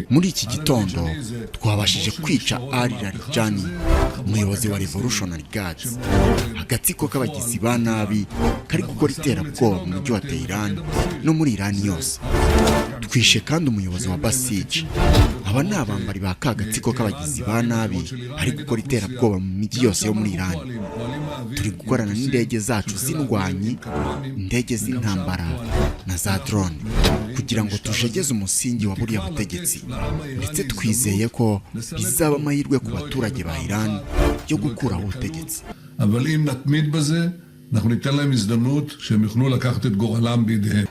muri iki gitondo twabashije kwica Ali Larijani, umuyobozi wa Revolutionary Guards, agatsiko k'abagizi ba nabi kari gukora iterabwoba mu mujyi wa Tehran no muri Iran yose. Twishe kandi umuyobozi wa Basigaye. Aba ni abambari ba kagatsiko k'abagizi ba nabi ari gukora iterabwoba mu mijyi yose yo muri Iran. Turi gukorana n'indege zacu z'indwanyi, indege z'intambara na za drone kugira ngo tushegeze umusingi wa buriya butegetsi, ndetse twizeye ko bizaba amahirwe ku baturage ba Iran yo gukuraho ubutegetsi.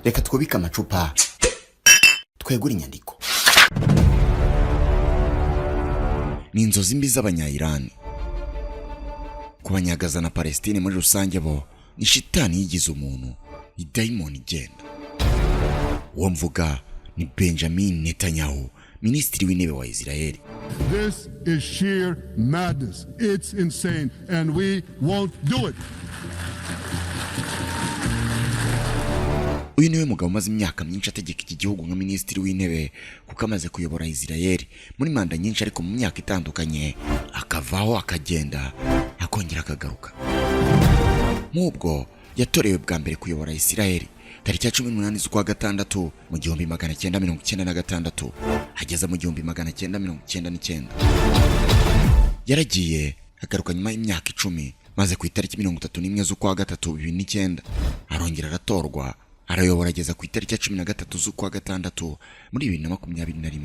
Reka twubike amacupa twegura inyandiko. Ni inzozi mbi z'abanya-Iran kubanyagaza na Palestine muri rusange, bo ni shitani yigize umuntu, idayimoni igenda. Uwo mvuga ni Benjamin Netanyahu, minisitiri w'intebe wa Israeli. This is sheer madness. It's insane and we won't do it. Uyu niwe mugabo umaze imyaka myinshi ategeka iki gihugu nka minisitiri w'intebe, kuko amaze kuyobora Israeli muri manda nyinshi, ariko mu myaka itandukanye akavaho akagenda akongera akagaruka. Mubwo yatorewe bwa mbere kuyobora Israeli tariki ya 18 z'ukwa gatandatu mu 1996, hageza mu 1999. Yaragiye agaruka nyuma y'imyaka 10, maze ku itariki 31 z'ukwa gatatu 2009 arongera aratorwa, arayobora ageza ku itariki ya 13 z'ukwa gatandatu muri 2021.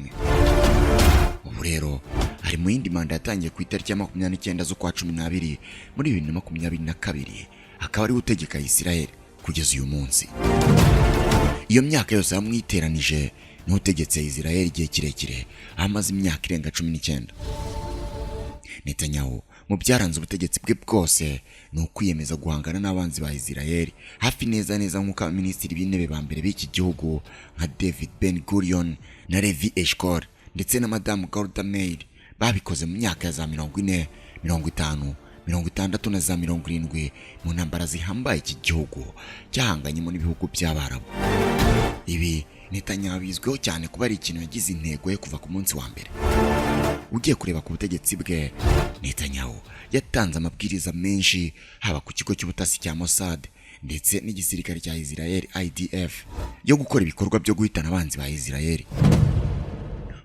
Ubu rero ari mu yindi manda yatangiye ku itariki ya 29 z'ukwa 12 muri 2022, akaba ari utegeka Israeli kugeza uyu munsi. Iyo myaka yose yamwiteranije n'utegetse Israeli igihe kirekire, amaze imyaka irenga 19. Netanyahu mu byaranze ubutegetsi bwe bwose ni ukwiyemeza guhangana n'abanzi ba Israeli, hafi neza nk'uko abaminisitiri b'intebe ba mbere b'iki gihugu nka David Ben Gurion na Levi Eshkol ndetse na Madame Golda Meir babikoze mu myaka ya za 40, 50, 60 na za 70 mu ntambara zihambaye iki gihugu cyahanganyemo n'ibihugu by'Abarabu. Ibi Netanyahu bizwiho cyane kuba ari ikintu yagize intego yo kuva ku munsi wa mbere. Ugiye kureba ku butegetsi bwe, Netanyahu yatanze amabwiriza menshi haba ku kigo cy'ubutasi cya Mossad ndetse n'igisirikare cya Israeli IDF yo gukora ibikorwa byo guhitana abanzi ba Israeli.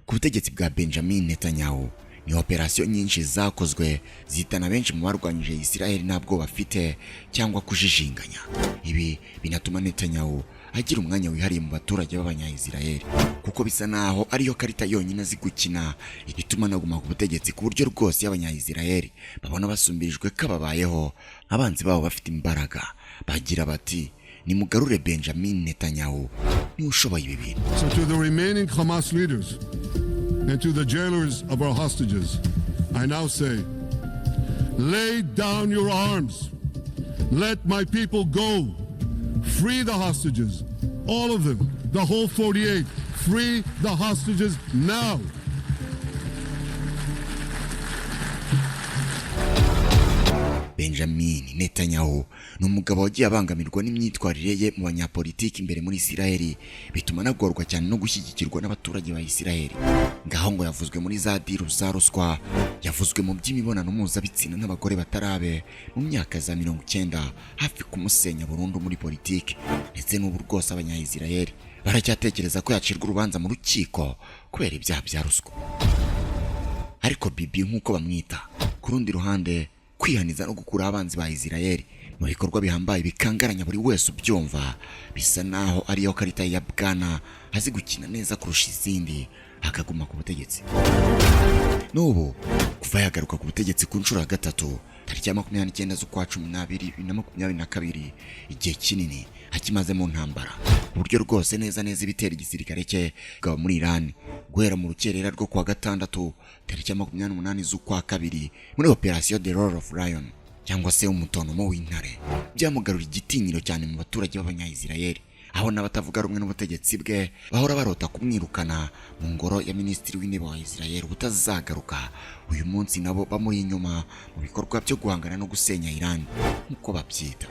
Ku butegetsi bwa Benjamin Netanyahu ni operasiyo nyinshi zakozwe zihitana benshi mu barwanyije Israeli ntabwo bafite cyangwa kujijinganya. Ibi binatuma Netanyahu agira umwanya wihariye mu baturage b'abanya-Israeli, kuko bisa naho ariyo karita yonyine azi gukina ituma naguma ku butegetsi, ku buryo rwose y'abanya-Israeli babona basumbirijwe kababayeho, abanzi babo bafite imbaraga, bagira bati nimugarure Benjamin Netanyahu ni ushoboye ibi bintu. So to the remaining Hamas leaders and to the jailers of our hostages, I now say, lay down your arms. Let my people go. Free the hostages. All of them. The whole 48. Free the hostages now. Benjamin Netanyahu ni umugabo wagiye abangamirwa n'imyitwarire ye mu banyapolitiki imbere muri Israeli, bituma nagorwa cyane no gushyigikirwa n'abaturage ba Israeli. Ngaho ngo yavuzwe muri za diru za ruswa, yavuzwe mu by'imibonano mpuzabitsina n'abagore batarabe mu myaka za 90, hafi kumusenya burundu muri politiki, ndetse n'ubu rwose abanya-Israeli baracyatekereza ko yacirwa urubanza mu rukiko kubera ibyaha bya ruswa. Ariko Bibi nk'uko bamwita, ku rundi ruhande kwihaniza no gukura abanzi ba Israeli mu bikorwa bihambaye bikangaranya buri wese ubyumva, bisa naho ariyo karita ya bwana azi gukina neza kurusha izindi, akaguma ku butegetsi. N'ubu kuva yagaruka ku butegetsi ku nshuro ya gatatu tariki ya 29 z'ukwa 12 2022, igihe kinini akimaze mu ntambara, ku buryo rwose neza ibitera igisirikare cye bwa muri Iran guhera mu rukerera rwo kwa gatandatu tariki ya 28 z'ukwa 2 muri operation The Roar of Lion, cyangwa se umutonomo w'intare, byamugarura igitinyiro cyane mu baturage b'abanya-Israeli, aho n'abatavuga rumwe n'ubutegetsi bwe bahora barota kumwirukana mu ngoro ya minisitiri w'intebe wa Israeli utazagaruka. Uyu munsi nabo bamuri inyuma mu bikorwa byo guhangana no gusenya Iran nk'uko babyita.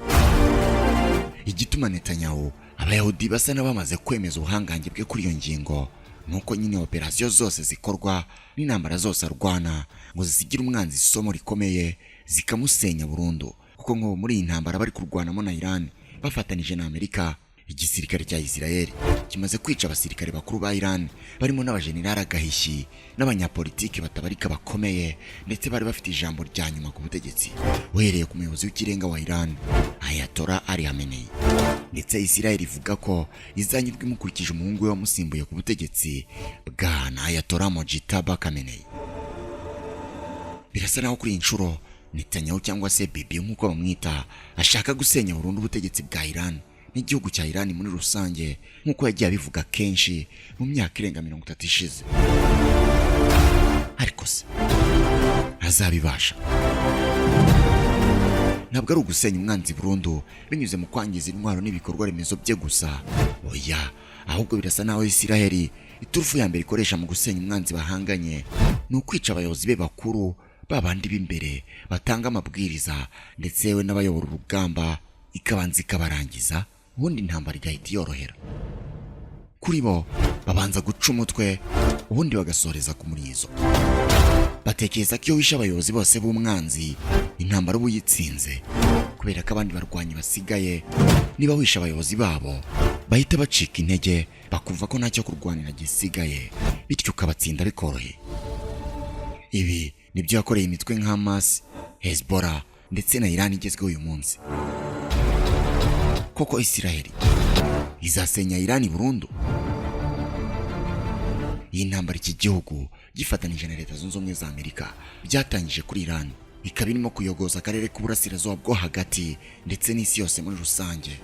Igituma Netanyahu Abayahudi basa n'abamaze kwemeza ubuhangange bwe kuri iyo ngingo, nuko nyine operasiyo zose zikorwa n'intambara zose arwana ngo zisigira umwanzi isomo rikomeye zikamusenya burundu. Kuko ngo muri iyi ntambara bari kurwanamo na Iran bafatanije na Amerika, igisirikare cya Isirayeli kimaze kwica abasirikare bakuru ba Iran barimo n'abajenerali agahishi n'abanyapolitiki batabarika bakomeye, ndetse bari bafite ijambo rya nyuma ku butegetsi, uhereye ku muyobozi w'ikirenga wa Iran Ayatollah Ali Khamenei. Ndetse Isirayeli ivuga ko izanyurwa imukurikije umuhungu we wamusimbuye ku butegetsi bwa Ayatollah Mojtaba Khamenei. Birasa naho kuri inshuro Netanyahu cyangwa se Bibi nk'uko bamwita ashaka gusenya burundu ubutegetsi bwa Iran n'igihugu cya Iran muri rusange, nk'uko yagiye abivuga kenshi mu myaka irenga 30 ishize. Ariko se azabibasha? Ntabwo ari ugusenya umwanzi burundu binyuze mu kwangiza intwaro n'ibikorwa remezo bye gusa, oya, ahubwo birasa naho Isirayeli iturufu ya mbere ikoresha mu gusenya umwanzi bahanganye ni ukwica abayobozi be bakuru, babandi b'imbere batanga amabwiriza, ndetse we n'abayobora urugamba ikabanza ikabarangiza, ubundi intambara igahita yorohera. Kuri bo babanza guca umutwe, ubundi bagasoreza ku murizo. Batekereza ko iyo wishe abayobozi bose b'umwanzi intambara uba uyitsinze, kubera ko abandi barwanyi basigaye niba wishe abayobozi babo bahita bacika intege, bakumva ko ntacyo kurwanira gisigaye, bityo ukabatsinda bikoroheye. Ibi nibyo yakoreye imitwe nka Hamas, Hezbollah ndetse na Iran igezweho uyu munsi. Koko Isirayeli izasenya Iran burundu? Iyi ntambara iki gihugu gifatanije na Leta Zunze Ubumwe za Amerika byatangije kuri Iran, ikaba irimo kuyogoza akarere k'uburasirazuba bwo hagati ndetse n'isi yose muri rusange.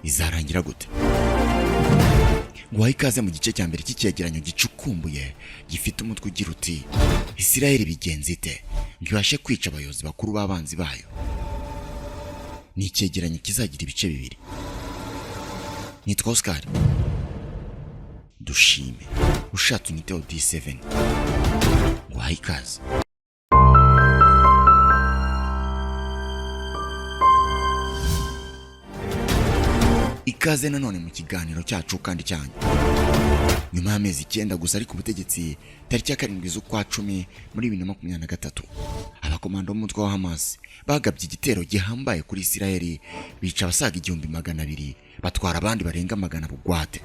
Izarangira gute? Nguhaye ikaze mu gice cya mbere cy'icyegeranyo gicukumbuye gifite umutwe ugira uti Isirayeli bigenze ite ngo ibashe kwica abayobozi bakuru b'abanzi bayo. Ni icyegeranyo kizagira ibice bibiri. Nitwa Oscar Dushime, ushatse unyite D7. Nguhaye ikaze. Ikaze nanone mu kiganiro cyacu kandi cyanyu. Nyuma y'amezi 9 gusa ariko ubutegetsi tariki ya 7 z'ukwa 10 muri 2023, abakomando b'umutwe wa Hamas bagabye igitero gihambaye kuri Isirayeli, bica abasaga 200, batwara abandi barenga 100 bugwate.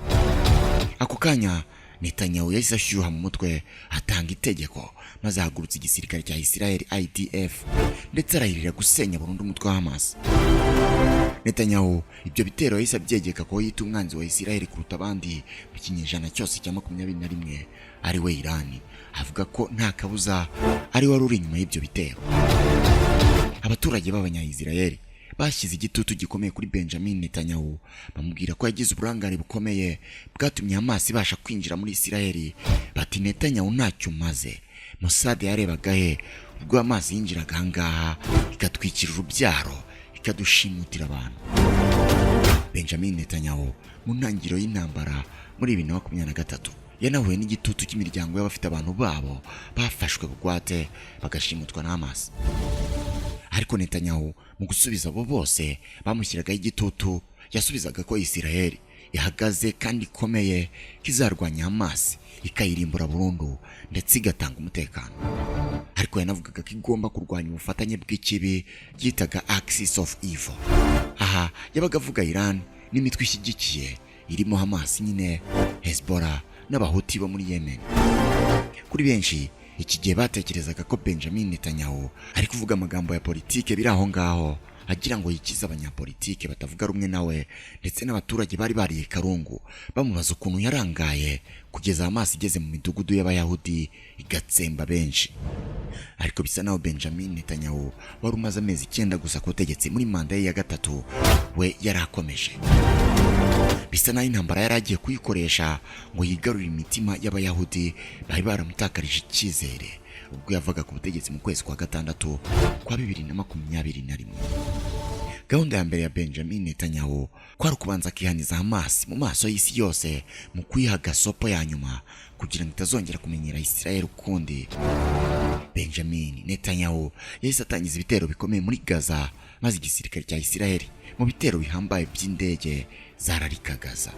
Ako kanya Netanyahu yahise ashyuha mu mutwe, atanga itegeko maze ahagurutsa igisirikare cya Isirayeli IDF, ndetse arahirira gusenya burundu umutwe wa Hamas. Netanyahu ibyo bitero yahise abyegeka ko yita umwanzi wa Isirayeli kuruta abandi mu kinyejana cyose cya 21 ari we Iran, avuga ko nta kabuza ari wari uri inyuma y'ibyo bitero. Abaturage b'Abanya-Isirayeli bashyize igitutu gikomeye kuri Benjamin Netanyahu, bamubwira ko yagize uburangare bukomeye bwatumye Hamas ibasha kwinjira muri Isirayeli. Bati Netanyahu ntacyo umaze, Mossad yarebaga he ubwo Hamas yinjiraga ahangaha ikatwikira urubyaro ikadushimutira abantu. Benjamin Netanyahu mu ntangiriro y'intambara muri 2023 yanahuye n'igitutu cy'imiryango y'abafite abantu babo bafashwe bugwate bagashimutwa na Hamas. Ariko Netanyahu mu gusubiza abo bose bamushyiragaho igitutu, yasubizaga ko Isirayeli ihagaze kandi ikomeye kizarwanya Hamas ikayirimbura burundu ndetse igatanga umutekano. Ariko yanavugaga ko igomba kurwanya ubufatanye bw'ikibi yitaga Axis of Evil. Aha yabaga avuga Iran n'imitwe ishyigikiye irimo Hamas nyine, Hezbollah n'abahuti bo muri Yemen. Kuri benshi iki gihe batekerezaga ko Benjamin Netanyahu ari kuvuga amagambo ya politike biri aho ngaho, agira ngo yikize abanyapolitike batavuga rumwe nawe, ndetse n'abaturage bari bariye karungu bamubaza ukuntu yarangaye kugeza Hamas igeze mu midugudu y'Abayahudi igatsemba benshi. Ariko bisa naho Benjamin Netanyahu wari umaze amezi 9 gusa ku butegetsi muri manda ye ya gatatu, we yarakomeje. Bisa naho intambara yaragiye kuyikoresha ngo yigarurire imitima y'Abayahudi bari baramutakarije icyizere ubwo yavaga ku butegetsi mu kwezi kwa gatandatu kwa 2021. gahunda ya mbere ya Benjamin Netanyahu kwari kubanza akihaniza Hamas mu maso y'isi yose mu kwiha gasopo ya nyuma kugira ngo itazongera kumenyera Israel ukundi. Benjamin Netanyahu yahise atangiza ibitero bikomeye muri Gaza, maze igisirikare cya Israel mu bitero bihambaye by'indege zararika Gaza.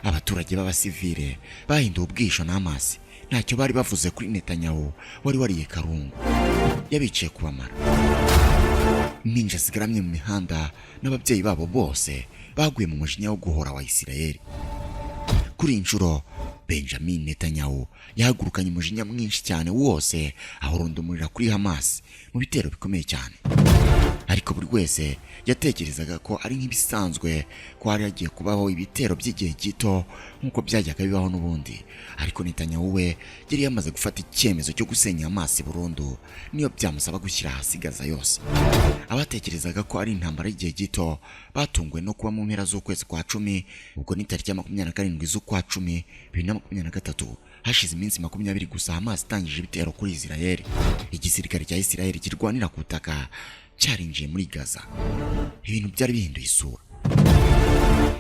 Abaturage b'abasivile bahinduye ubwisho na Hamas, ntacyo bari bavuze kuri Netanyahu wari wariye karungu, yabiciye kubamara. Impinja zigaramye mu mihanda n'ababyeyi babo bose baguye mu mujinya wo guhora wa Israel. Kuri inshuro Benjamin Netanyahu yahagurukanye umujinya mwinshi cyane wose ahorondumurira kuri Hamas mu bitero bikomeye cyane. Ariko buri wese yatekerezaga ko ari nk'ibisanzwe ko hari hagiye kubaho ibitero by'igihe gito nk'uko byajyaga bibaho n'ubundi. Ariko Netanyahu we yari yamaze gufata icyemezo cyo gusenya Hamas burundu, niyo byamusaba gushyira hasi Gaza yose. Abatekerezaga ko ari intambara y'igihe gito batunguwe no kuba mu mpera z'ukwezi kwa 10, ubwo ni tariki ya 27 z'ukwa 10 2023, hashize iminsi 20 gusa Hamas itangije ibitero kuri Israel. Igisirikare cya Israel kirwanira ku butaka cyarinjiye muri Gaza. Ibintu byari bihinduye isura.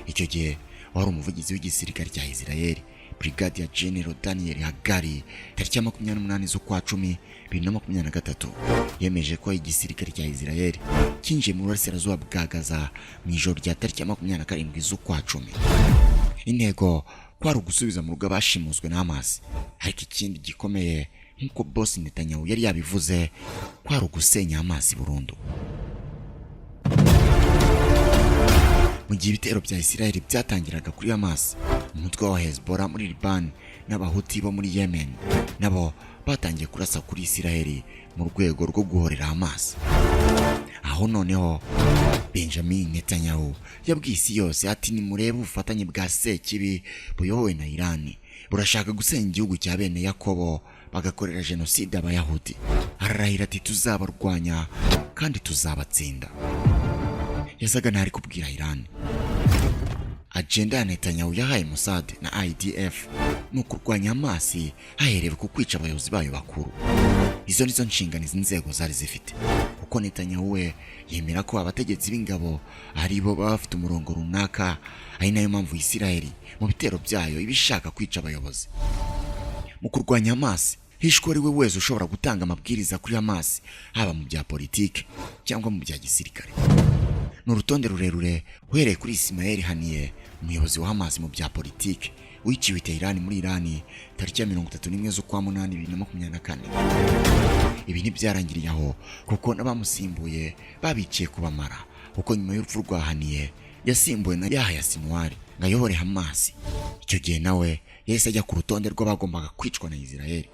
Icyo gihe wari umuvugizi w'igisirikare cya Israel, Brigadier General Daniel Hagari, tariki ya 28 z'ukwa 10 2023, yemeje ko igisirikare cya Israel kinjiye mu burasirazuba bwa Gaza mu ijoro rya tariki ya 27 z'ukwa 10. Intego kwari ugusubiza mu rugo abashimuswe na Hamas, ariko ikindi gikomeye nk'uko Bose Netanyahu yari yabivuze kwari ugusenya Hamas burundu. Mu gihe ibitero bya Israel byatangiraga kuri Hamas, umutwe wa Hezbollah muri Liban n'abahuti bo muri Yemen nabo batangiye kurasa kuri Israel mu rwego rwo guhorera Hamas. Aho noneho Benjamin Netanyahu yabwiye isi yose ati nimurebe ubufatanye bwa Sekibi buyobowe na Iran burashaka gusenya igihugu cya bene Yakobo bagakorera jenoside abayahudi. Ararahira ati tuzabarwanya kandi tuzabatsinda. Yasaga ntari kubwira Iran. Agenda ya Netanyahu yahaye Mossad na IDF ni ukurwanya Hamas haherewe ku kwica abayobozi bayo bakuru. Izo nizo nshingano izi nzego zari zifite, kuko Netanyahu we yemera ko abategetsi b'ingabo ari bo bafite umurongo runaka, ari nayo mpamvu Israel mu bitero byayo ibishaka kwica abayobozi. Mu kurwanya Hamas hishwe ari we wese ushobora gutanga amabwiriza kuri Hamas, haba mu bya politike cyangwa mu bya gisirikare. N'urutonde rurerure uhereye kuri Ismail Haniyeh, umuyobozi wa Hamas mu bya politike wiciwe Iteye muri Iran tariki ya 31 z'ukwa 8 2024. Ibi ntibyarangiriye aho, kuko n'abamusimbuye babiciye kubamara, kuko nyuma y'urupfu rwa Haniyeh yasimbuwe na Yahya Sinwar ngo ayobore Hamas. Icyo gihe nawe yahise ajya ku rutonde rw'abagombaga kwicwa na Israel.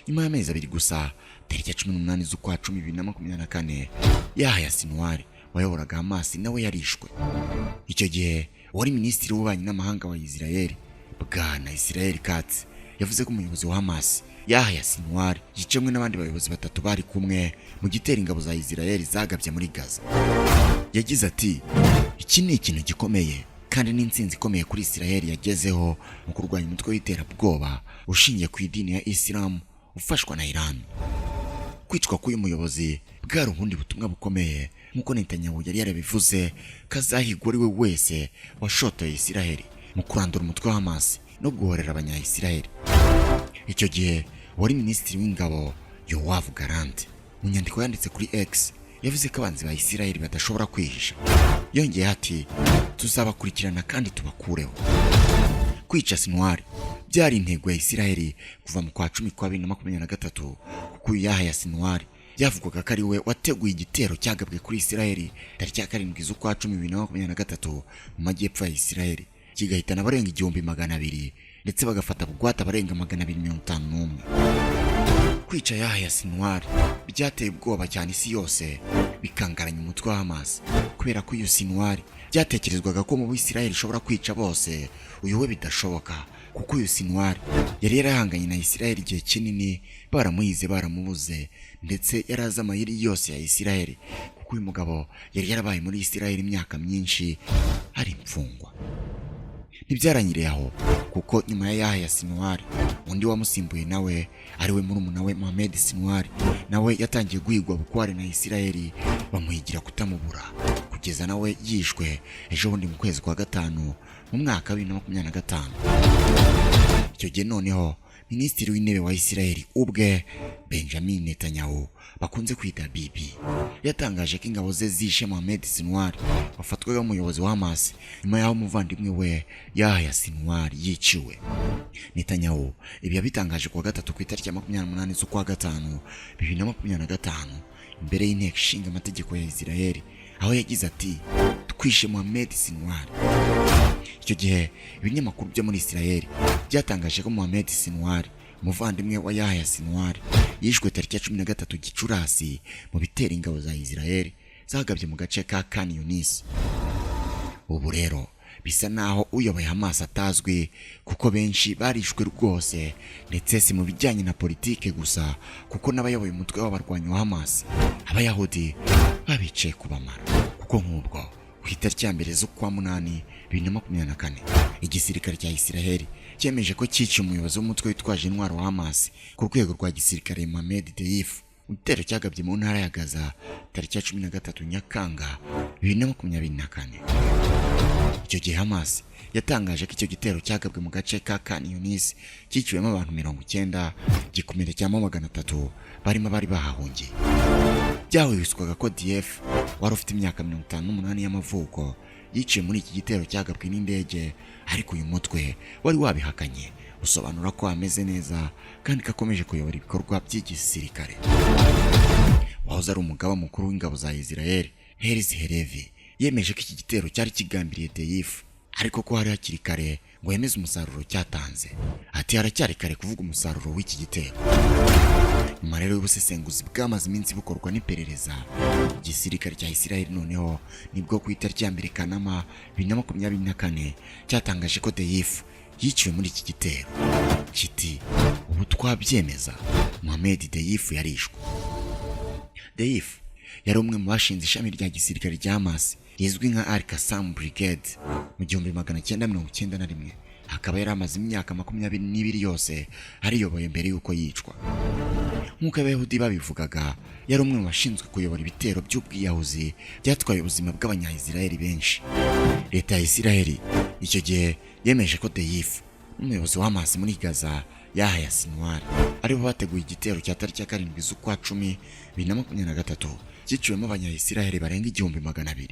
Nyuma y'amezi 2 gusa, tariki ya 18 z'ukwa 10 2024, Yahya Sinwar wayoboraga Hamas nawe yarishwe. Icyo gihe wari minisitiri w'ububanyi n'amahanga wa Israel, Bwana Israel Katz, yavuze ko umuyobozi wa Hamas Yahya Sinwar yicemwe n'abandi bayobozi batatu bari kumwe mu gitero ingabo za Israel zagabye muri Gaza. Yagize ati iki ni ikintu gikomeye kandi n'insinzi ikomeye kuri Israel yagezeho mu kurwanya umutwe w'iterabwoba ushingiye ku idini ya Islam ufashwa na Iran. Kwicwa k'uyu muyobozi bwari ubundi butumwa bukomeye, nk'uko Netanyahu yari yarabivuze, kazahigwa ari we wese washotoye Israel mu kurandura umutwe wa Hamas no guhorera abanya-Israel. Icyo gihe wari minisitiri w'ingabo Yoav Gallant, mu nyandiko yanditse kuri X, yavuze ko abanzi ba Israel badashobora kwihisha. Yongeye ati tuzabakurikirana kandi tubakureho. Kwica Sinwar byari intego ya Israel kuva mu kwa 10 kwa 2023, kuko Yahya Sinwar yavugwaga ko ari we wateguye igitero cyagabwe kuri Israel tariki ya 7 z'ukwa 10 2023 mu majyepfo ya Israel, kigahitana abarenga 200 ndetse bagafata bugwata abarenga 251. Kwica Yahya Sinwar byateye ubwoba cyane isi yose, bikangaranya umutwe wa Hamas, kubera ko uyu Sinwar byatekerezwaga ko mu Israel ishobora kwica bose, uyu we bidashoboka, kuko uyu Sinwar yari yarahanganye na Israel igihe kinini, baramuhize baramubuze, ndetse yaraza amayeri yose ya Israel, kuko uyu mugabo yari yarabaye muri Israel imyaka myinshi ari imfungwa. Ntibyarangiriye aho, kuko nyuma ya Sinwar, undi wamusimbuye nawe ariwe murumuna we Mohamed Sinwar, nawe yatangiye guhigwa bukware na Isiraheli, bamuhigira kutamubura kugeza nawe yishwe ejo bundi mu kwezi kwa gatanu mu mwaka wa 2025. Icyo gihe noneho Minisitiri w'intebe wa Isiraheli ubwe Benjamin Netanyahu bakunze kwita Bibi yatangaje ko ingabo ze zishe Mohamed Sinwar wafatwaga umuyobozi wa Hamas nyuma y'aho umuvandimwe we Yahya Sinwar yiciwe. Netanyahu ibi yabitangaje kuwa gatatu ku itariki ya 28 z'ukwa gatanu 2025 imbere y'inteko ishinga amategeko ya Isiraheli, aho yagize ati twishe Mohamed Sinwar. Icyo gihe ibinyamakuru byo muri Isiraheli byatangaje ko Mohamed Sinwar, umuvandimwe wa Yahya Sinwar, yishwe tariki ya 13 Gicurasi mu bitero ingabo za Isiraheli zagabye mu gace ka Khan Yunis. Ubu rero bisa naho uyoboye Hamas atazwi, kuko benshi barishwe rwose, ndetse si mu bijyanye na politike gusa, kuko n'abayoboye umutwe w'abarwanyi wa Hamas Abayahudi babicaye kubamara. Kuko nk'ubwo ku itariki ya mbere z'ukwa munani 2024 igisirikare cya Isiraheli cyemeje ko cyica umuyobozi w'umutwe witwaje intwaro wa Hamas ku rwego rwa gisirikare Mohamed Deif. Igitero cyagabye mu ntara ya Gaza tariki ya 13 Nyakanga 2024. Icyo gihe Hamas yatangaje ko icyo gitero cyagabwe mu gace ka Khan Yunis cyiciwemo abantu 90, gikomerecyamo 300 barimo bari bahahungiye. Byahwiswaga ko Deif wari ufite imyaka 58 y'amavuko yiciwe muri iki gitero cyagabwe n'indege, ariko uyu mutwe wari wabihakanye usobanura ko ameze neza kandi kakomeje kuyobora ibikorwa by'igisirikare. Wahoze ari umugaba mukuru w'ingabo za Isiraheli Herzi Halevi yemeje ko iki gitero cyari kigambiriye Deif, ariko ko hari hakiri kare ngo yemeze umusaruro cyatanze. Ati haracyari kare kuvuga umusaruro w'iki gitero. Nyuma rero y'ubusesenguzi bwamaze iminsi bukorwa n'iperereza, igisirikare cya Isiraheli noneho nibwo ku itariki ya 2 Kanama 2024 cyatangaje ko Deif yiciwe muri iki gitero. Kiti ubu twabyemeza, Mohamed Deif yarishwe. Deif yari umwe mu bashinze ishami rya gisirikare rya Hamas yizwi nka Al-Qassam Brigade mu 1991, akaba yari amaze imyaka 22 yose ariyoboye mbere y'uko yicwa. Nk'uko Abayahudi babivugaga, yari umwe mu bashinzwe kuyobora ibitero by'ubwiyahuzi byatwaye ubuzima bw'Abanya-Isiraheli benshi. Leta ya Isiraheli icyo gihe yemeje ko Deif n'umuyobozi wa Hamas muri Gaza Yahya Sinwar aribo bateguye igitero cya tariki ya 7 z'ukwa 10 2023 cyiciwemo Abanya-Isiraheli barenga 200,000.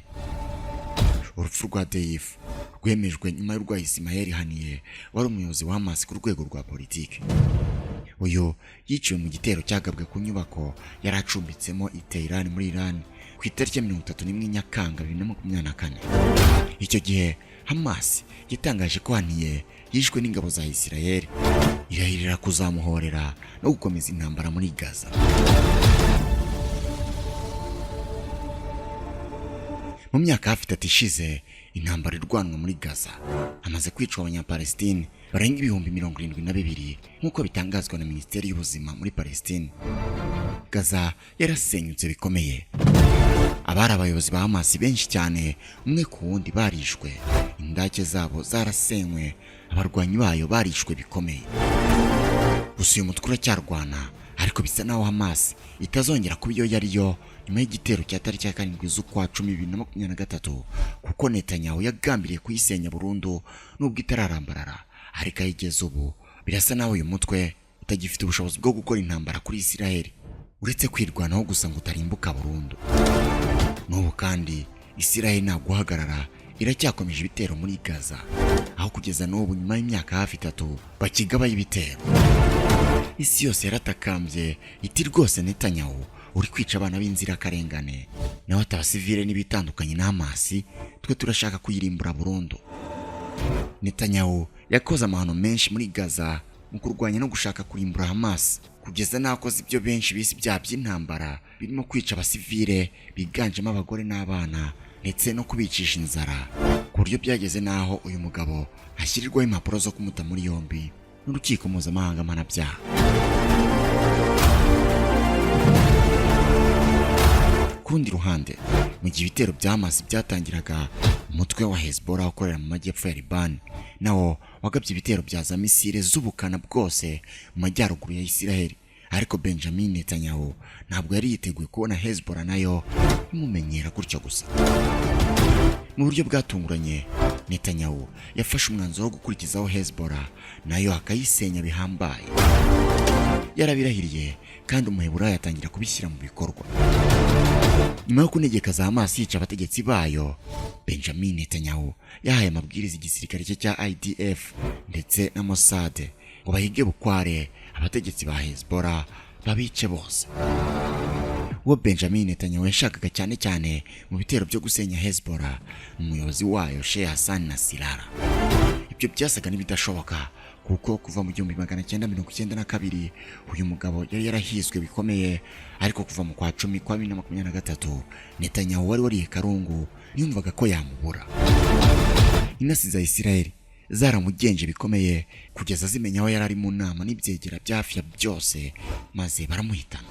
Urupfu rwa Deif rwemejwe nyuma y'urwa Ismail Haniyeh wari umuyobozi wa Hamas ku rwego rwa politiki. Uyu yiciwe mu gitero cyagabwe ku nyubako yari acumbitsemo Iteye muri Iran ku itariki ya 31 Nyakanga 2024. Icyo gihe Hamas yatangaje ko Haniyeh yishwe n'ingabo za Isiraheli, irahirira kuzamuhorera no gukomeza intambara muri Gaza. Mu myaka hafi 3 ishize intambara irwanwa muri Gaza hamaze kwicwa Abanyapalestine barenga 72,000 nk'uko bitangazwa na Minisiteri y'Ubuzima muri Palestine. Gaza yarasenyutse bikomeye. Abari abayobozi ba Hamas benshi cyane umwe ku wundi barishwe, indake zabo zarasenywe, abarwanyi bayo barishwe bikomeye. Gusa uyu mutwe uracyarwana, ariko bisa naho Hamas itazongera kuba iyo yari yo nyuma y'igitero cya tariki ya 7 z'ukwa 10 2023, kuko Netanyahu yagambiriye kuyisenya burundu nubwo itararambarara. Ariko ayigeze ubu birasa naho uyu mutwe utagifite ubushobozi bwo gukora intambara kuri Isiraheli uretse kwirwanaho gusa ngo utarimbuka burundu. N'ubu kandi Isiraheli nta guhagarara, iracyakomeje ibitero muri Gaza, aho kugeza n'ubu nyuma y'imyaka hafi 3 bakigaba ibitero. Isi yose yaratakambye iti rwose Netanyahu uri kwica abana b'inzirakarengane, nawe atabasivile n'ibitandukanye na Hamas, twe turashaka kuyirimbura burundu. Netanyahu yakoze amahano menshi muri Gaza mu kurwanya no gushaka kurimbura Hamas, kugeza nakoze ibyo benshi bisi bya by'intambara birimo kwica abasivile biganjemo abagore n'abana, ndetse no kubicisha inzara, ku buryo byageze naho uyu mugabo ashyirirwaho impapuro zo kumuta muri yombi n'urukiko mpuzamahanga mpanabyaha. Kurundi ruhande, mu gihe ibitero bya Hamas byatangiraga umutwe wa Hezbollah ukorera mu majyepfo ya Liban nawo wagabye ibitero bya za misile z'ubukana bwose mu majyaruguru ya Isiraheli. Ariko Benjamin Netanyahu ntabwo yari yiteguye kubona Hezbollah nayo imumenyera gutyo gusa. Mu buryo bwatunguranye, Netanyahu yafashe umwanzuro wo gukurikizaho Hezbollah nayo akayisenya bihambaye. Yarabirahiriye kandi umuheburayo yatangira kubishyira mu bikorwa. Nyuma yo kunegeka za Hamas yica abategetsi bayo, Benjamin Netanyahu yahaye amabwiriza igisirikare cye cya IDF ndetse na Mossad ngo bahige bukware abategetsi ba Hezbollah babice bose. Uwo Benjamin Netanyahu yashakaga cyane cyane mu bitero byo gusenya Hezbollah umuyobozi wayo Sheikh Hassan Nasrallah. Ibyo byasaga n'ibidashoboka kuko kuva mu 1992 uyu mugabo yari yarahizwe bikomeye, ariko kuva mu kwa 10 kwa 2023 Netanyahu wari wariye karungu yumvaga ko yamubura. Inasi za Isiraheli zaramugenje bikomeye kugeza zimenya aho yari ari mu nama n'ibyegera byafya byose maze baramuhitana.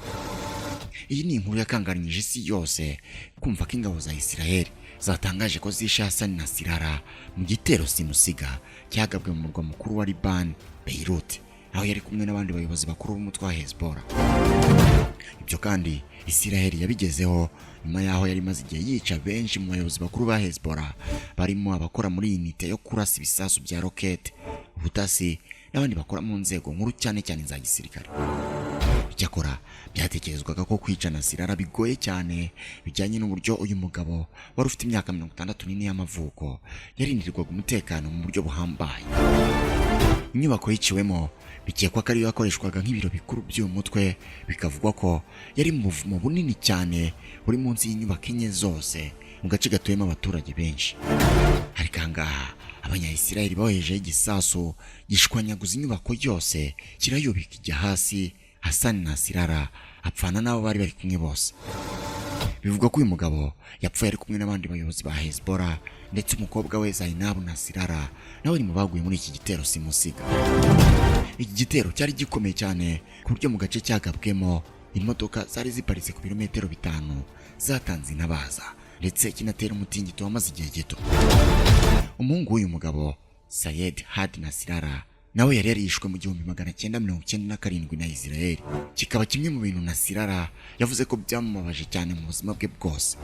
Iyi ni inkuru yakangaranyije isi yose kumva ko ingabo za Isiraheli zatangaje ko zishe Hassan Nasrallah mu gitero simusiga cyagabwe mu murwa mukuru wa Liban, Beirut, aho yari kumwe n'abandi bayobozi bakuru b'umutwe wa Hezbollah. Ibyo kandi Isiraheli yabigezeho nyuma yaho yari maze igihe yica benshi mu bayobozi bakuru ba Hezbollah, barimo abakora muri unite yo kurasa ibisasu bya rocket, ubutasi n'abandi bakora mu nzego nkuru cyane cyane za gisirikare. Icyakora byatekerezwaga ko kwica Nasrallah bigoye cyane bijyanye n'uburyo uyu mugabo wari ufite imyaka 64 y'amavuko yarindirwaga umutekano mu buryo buhambaye. Inyubako yiciwemo bikekwa ko ariyo yakoreshwaga nk'ibiro bikuru by'uyu mutwe, bikavugwa ko yari mu buvumo bunini cyane buri munsi y'inyubako enye zose mu gace gatuyemo abaturage benshi. Hari kangaha abanya-Isiraheli bohejeho igisasu gishwanyaguza inyubako yose kirayubika ijya hasi. Hassan Nasrallah apfana n'abo bari bari kumwe bose. Bivugwa ko uyu mugabo yapfuye ari kumwe n'abandi bayobozi ba Hezbollah ndetse umukobwa we Zainab Nasrallah nawe ari mu baguye muri iki gitero simusiga. Iki gitero cyari gikomeye cyane ku buryo mu gace cyagabwemo imodoka zari ziparitse ku birometero 5 zatanze inabaza ndetse kinatera umutingito wamaze igihe gito. Umuhungu w'uyu mugabo Sayed Had Nasrallah nawe yari yarishwe mu 1997 na Israel. Kikaba kimwe mu bintu Nasrallah yavuze ko byamubabaje cyane mu buzima bwe bwose.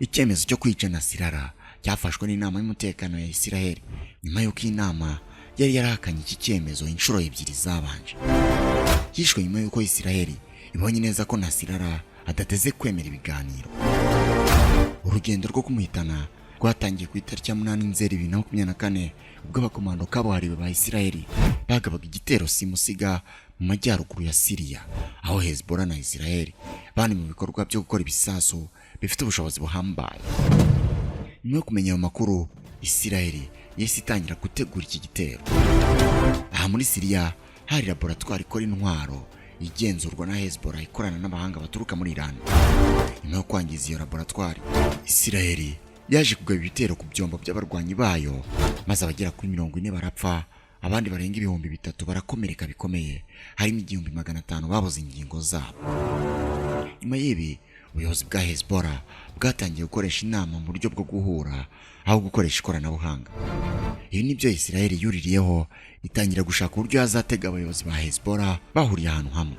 Icyemezo cyo kwica Nasrallah cyafashwe n'inama y'umutekano ya Israel nyuma y'uko inama yari yarahakanye iki cyemezo inshuro 2 zabanje. Yishwe nyuma y'uko Israel ibonye neza ko Nasrallah adateze kwemera ibiganiro. Urugendo rwo kumuhitana rwatangiye ku itariki ya 8 Nzeri 2024 ubwo abakomando kabuhariwe ba Isiraheli bagabaga igitero simusiga mu majyaruguru ya Syria, aho Hezbollah na Isiraheli bani mu bikorwa byo gukora ibisasu bifite ubushobozi buhambaye. Nyuma yo kumenya ayo makuru, Isiraheli yahise itangira gutegura iki gitero. Aha muri Syria hari laboratoire ikora intwaro igenzurwa na Hezbollah ikorana n'abahanga baturuka muri Iran. Nyuma yo kwangiza iyo laboratoire, Isiraheli yaje kugaba ibitero ku byombo by'abarwanyi bayo maze abagera kuri 40 barapfa, abandi barenga 3,000 barakomereka bikomeye, harimo 1,500 babuze ingingo zabo. Nyuma y'ibi, ubuyobozi bwa Hezbollah bwatangiye gukoresha inama mu buryo bwo guhura aho gukoresha ikoranabuhanga. Ibi nibyo Isiraheli yuririyeho itangira gushaka uburyo yazatega abayobozi ba Hezbollah bahuriye ahantu hamwe.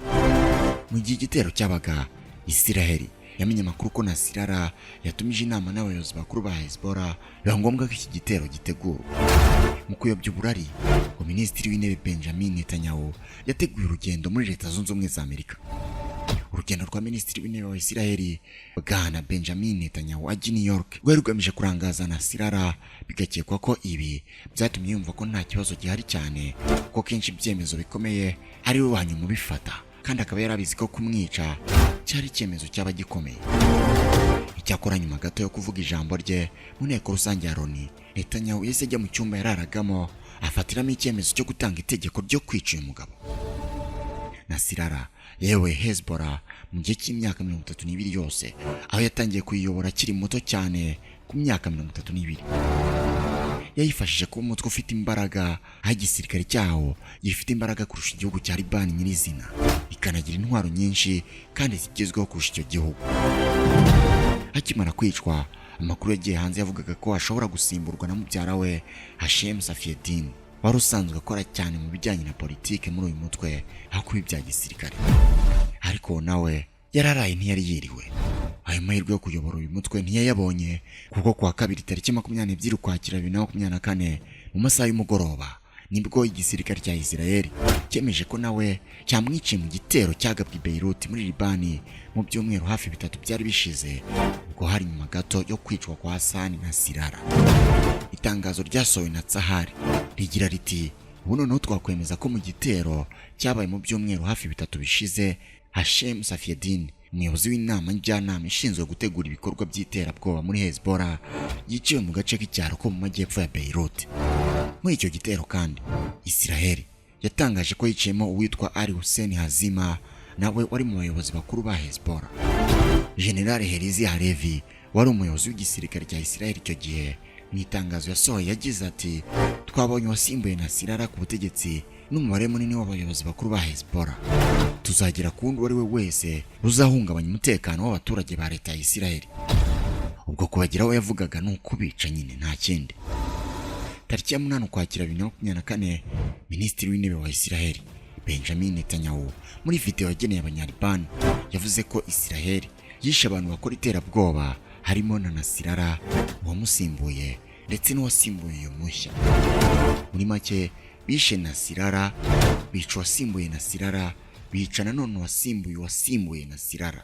Mu gihe igitero cyabaga, Isiraheli yamenye amakuru ko Nasrallah yatumije inama n'abayobozi bakuru ba Hezbollah, biba ngombwa ko iki gitero gitegurwa. Mu kuyobya uburari, Minisitiri w'Intebe Benjamin Netanyahu yateguye urugendo muri Leta Zunze Ubumwe za Amerika. Urugendo rwa Minisitiri w'Intebe wa Isiraheli Bwana Benjamin Netanyahu ajya New York rwari rugamije kurangaza Nasrallah, bigakekwa ko ibi byatumye yumva ko nta kibazo gihari cyane ko kenshi ibyemezo bikomeye ari we wanyuma ubifata, kandi akaba yarabizi ko kumwica cyari icyemezo cyaba gikomeye. Icyakora nyuma gato yo kuvuga ijambo rye mu nteko rusange ya Loni, Netanyahu yahise ajya mu cyumba yararagamo afatiramo icyemezo cyo gutanga itegeko ryo kwica uyu mugabo. Nasrallah yewe Hezbollah mu gihe cy'imyaka 32 yose, aho yatangiye kuyiyobora akiri muto cyane ku myaka 32. Yayifashije kuba umutwe ufite imbaraga, aho igisirikare cyawo gifite imbaraga kurusha igihugu cya Liban nyirizina, ikanagira intwaro nyinshi kandi zigezweho kurusha icyo gihugu. Akimara kwicwa, amakuru yagiye hanze yavugaga ko ashobora gusimburwa na mubyara we Hashem Safieddine wari usanzwe akora cyane mu bijyanye na politike muri uyu mutwe aho kuba ibya gisirikare. Ariko nawe yararaye ntiyari yiriwe. Ayo mahirwe yo kuyobora uyu mutwe ntiyayabonye kuko kuwa kabiri tariki 22 Ukwakira 2024 mu masaha y'umugoroba nibwo igisirikare cya Israel cyemeje ko nawe cyamwiciye mu gitero cyagabwe i Beirut muri Libani mu byumweru hafi 3 byari bishize, ubwo hari nyuma gato yo kwicwa kwa Hassan na Sirara. Itangazo ryasohowe na Tsahari rigira riti ubu noneho twakwemeza ko mu gitero cyabaye mu byumweru hafi 3 bishize Hashem Safieddine, umuyobozi w'inama njyanama ishinzwe gutegura ibikorwa by'iterabwoba muri Hezbollah, yiciwe mu gace k'icyaro ko mu majyepfo ya Beirut. Muri icyo gitero kandi Israel yatangaje ko yiciyemo uwitwa Ali Hussein Hazima, nawe wari mu bayobozi bakuru ba Hezbollah. General Herizi Halevi wari umuyobozi w'igisirikare cya Israel icyo gihe, mu itangazo yasohoye yagize ati twabonye wasimbuye na Sirara ku butegetsi n'umubare munini w'abayobozi bakuru ba Hezbollah. Tuzagera ku wundi wari we wese uzahungabanya umutekano w'abaturage ba leta ya Israel. Ubwo kubagiraho yavugaga ni ukubica nyine nta kindi. Tariki ya 8 Ukwakira 2024 Minisitiri w'Intebe wa Israel Benjamin Netanyahu muri video yageneye abanyaribani yavuze ko Israel yishe abantu bakora iterabwoba harimo na Nasirara uwamusimbuye ndetse n'uwasimbuye uyu mushya. Muri make bishe Nasirara, bica uwasimbuye Nasirara, bica nanone uwasimbuye Nasirara.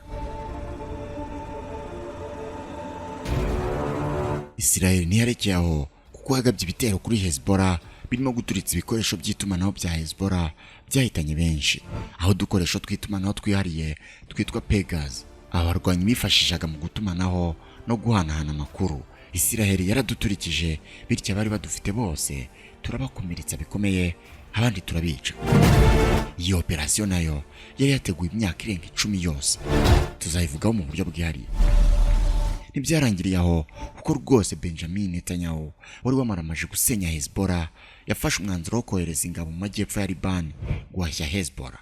Israel ntiyarekeye aho kuko yagabye ibitero kuri Hezbollah birimo guturitsa ibikoresho by'itumanaho bya Hezbollah byahitanye benshi, aho dukoresho twitumanaho twihariye twitwa Pegas abarwanyi bifashishaga mu gutumanaho no guhanahana amakuru. Israel yaraduturikije bityo abari badufite bose turabakomeretsa bikomeye, abandi turabica. Iyi operation nayo yari yateguye imyaka irenga 10 yose, tuzayivugaho mu buryo bwihariye. Ntibyarangiriye aho kuko rwose Benjamin Netanyahu wari wamaramaje gusenya Hezbollah yafashe umwanzuro wo kohereza ingabo mu majyepfo ya Libani guhashya Hezbollah.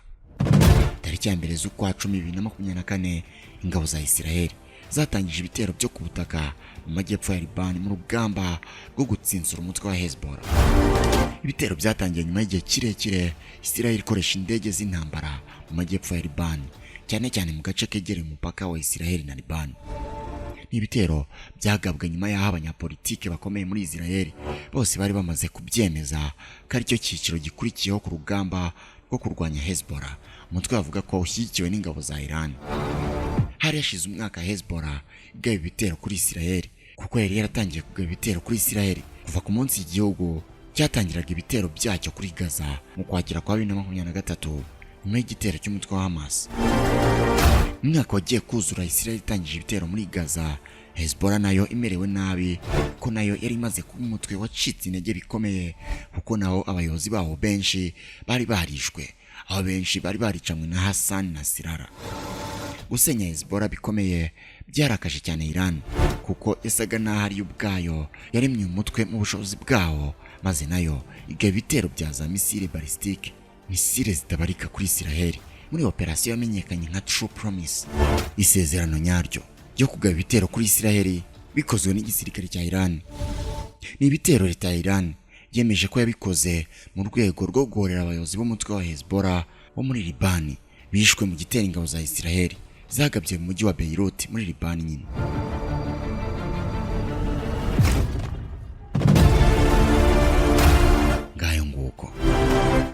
Tariki ya 1 z'ukwa 10 2024 ingabo za Israel zatangije ibitero byo ku butaka mu majyepfo ya Libani mu rugamba rwo gutsinsura umutwe wa Hezbollah. Ibitero byatangiye nyuma y'igihe kirekire Israel ikoresha indege z'intambara mu majyepfo ya Libani, cyane cyane mu gace kegereye umupaka wa Israel na Libani. Ibitero byagabwe nyuma y'aho abanyapolitike bakomeye muri Israel bose bari bamaze kubyemeza ko ari cyo cyiciro gikurikiyeho ku rugamba rwo kurwanya Hezbollah, umutwe wavuga ko ushyigikiwe n'ingabo za Iran. Hari yashize umwaka Hezbollah igaba ibitero kuri Israel kuko yari yaratangiye kugaba ibitero kuri Israel kuva ku munsi igihugu cyatangiraga ibitero byacyo kuri Gaza mu Kwakira kwa 2023 nyuma y'igitero cy'umutwe wa Hamas. Umwaka wagiye kuzura Israel itangije ibitero muri Gaza, Hezbollah nayo imerewe nabi ko nayo yari imaze kuba umutwe wacitse intege bikomeye kuko naho abayobozi baho benshi bari barishwe, aho benshi bari baricamwe na Hassan na Sirara. Gusenya Hezbollah bikomeye byarakaje cyane Iran kuko yasaga naho ari ubwayo yaremye umutwe mu bushobozi bwawo, maze nayo igaba ibitero bya za misile ballistique, misile zitabarika kuri Israel muri operasiyo yamenyekanye nka True Promise, isezerano nyaryo ryo kugaba ibitero kuri Israel bikozwe n'igisirikare cya Iran. Ni ibitero leta ya Iran yemeje ko yabikoze mu rwego rwo guhorera abayobozi b'umutwe wa Hezbollah wo muri Libani bishwe mu gitero ingabo za Israel zagabye mu mujyi wa Beirut muri Libani nyine. Ngayo nguko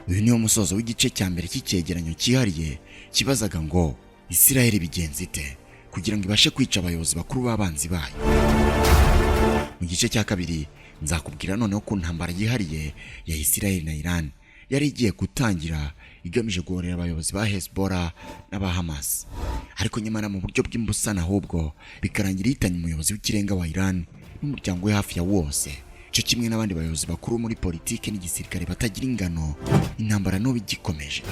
uyu niwo musozo w'igice cya mbere cy'icyegeranyo cyihariye kibazaga ngo Israel bigenze ite kugira ngo ibashe kwica abayobozi bakuru b'abanzi bayo. Mu gice cya kabiri nzakubwira noneho ko ntambara yihariye ya Israel na Iran yari igiye gutangira igamije guhorera abayobozi ba Hezbollah n'aba Hamas, ariko nyamara mu buryo bw'imbusana ahubwo bikarangira ihitanye umuyobozi w'ikirenga wa Iran n'umuryango we hafi ya wose, cyo kimwe n'abandi bayobozi bakuru muri politike n'igisirikare batagira ingano. Intambara n'ubu igikomeje.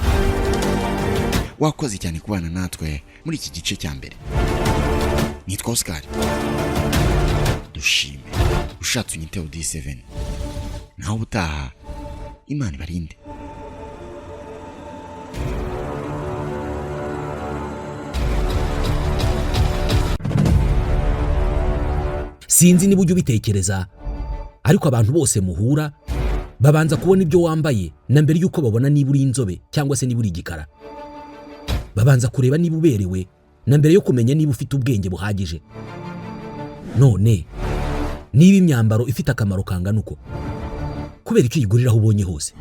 Wakoze cyane kubana natwe muri iki gice cya mbere. Nitwa Oscar. Dushime ushatse unyite D7. Naho ubutaha Imana ibarinde. sinzi niba ujya ubitekereza, ariko abantu bose muhura babanza kubona ibyo wambaye na mbere yuko babona niba uri inzobe cyangwa se niba uri igikara. Babanza kureba niba uberewe na mbere yo kumenya niba ufite ubwenge buhagije. None niba imyambaro ifite akamaro kangana uko, kubera icyo uyigurira aho ubonye hose?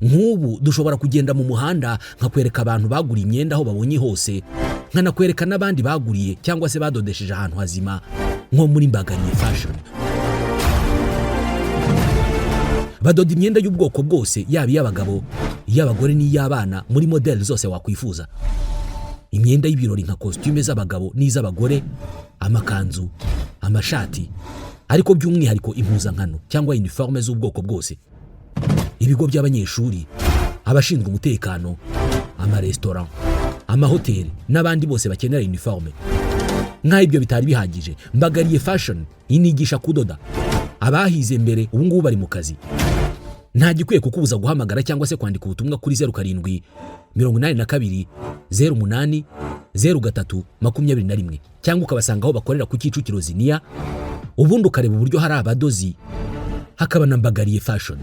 Nk'ubu dushobora kugenda mu muhanda nkakwereka abantu baguriye imyenda aho babonye hose, nkanakwereka n'abandi baguriye cyangwa se badodesheje ahantu hazima nko muri Bari fashion. Badoda imyenda y'ubwoko bwose, yaba iy'abagabo, iy'abagore n'iy'abana, muri modeli zose wakwifuza. Imyenda y'ibirori nka costume z'abagabo n'iz'abagore, amakanzu, amashati, ariko by'umwihariko impuzankano cyangwa uniforme z'ubwoko bwose. Ibigo by'abanyeshuri, abashinzwe umutekano, amarestaurant, amahoteli n'abandi bose bakenera uniforme. Nk'ibyo bitari bihagije, Bari fashion inigisha kudoda. Abahize mbere ubu ngubu bari mu kazi. Nta gikwiye kukubuza guhamagara cyangwa se kwandika ubutumwa kuri 0782080321 cyangwa ukabasanga aho bakorera ku Kicukiro Ziniya, ubundi ukareba uburyo hari abadozi, hakaba na Bari fashion.